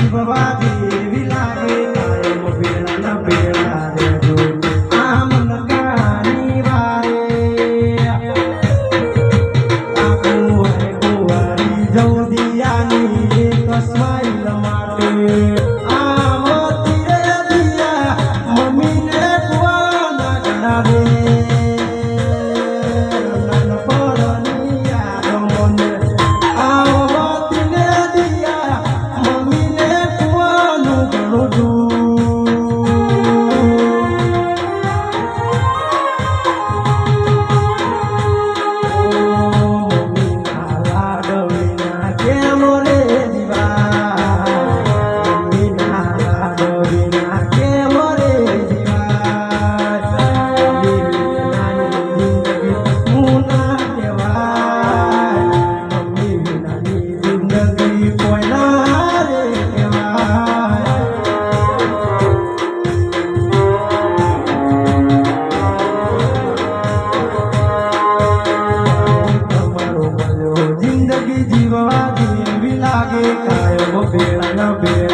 જીવવા દેવી લાગે કાયમ બેડા ના બેડા રેજો આમ નકાની વારે આખું હે કુંવારી જવદિયાની એક સ્માઈલ માટે આવો તીરે દિયા મમ્મીને કુવાના ગણાવે જીવવા દેવી લાગે કાયમ બેડા ના બેડા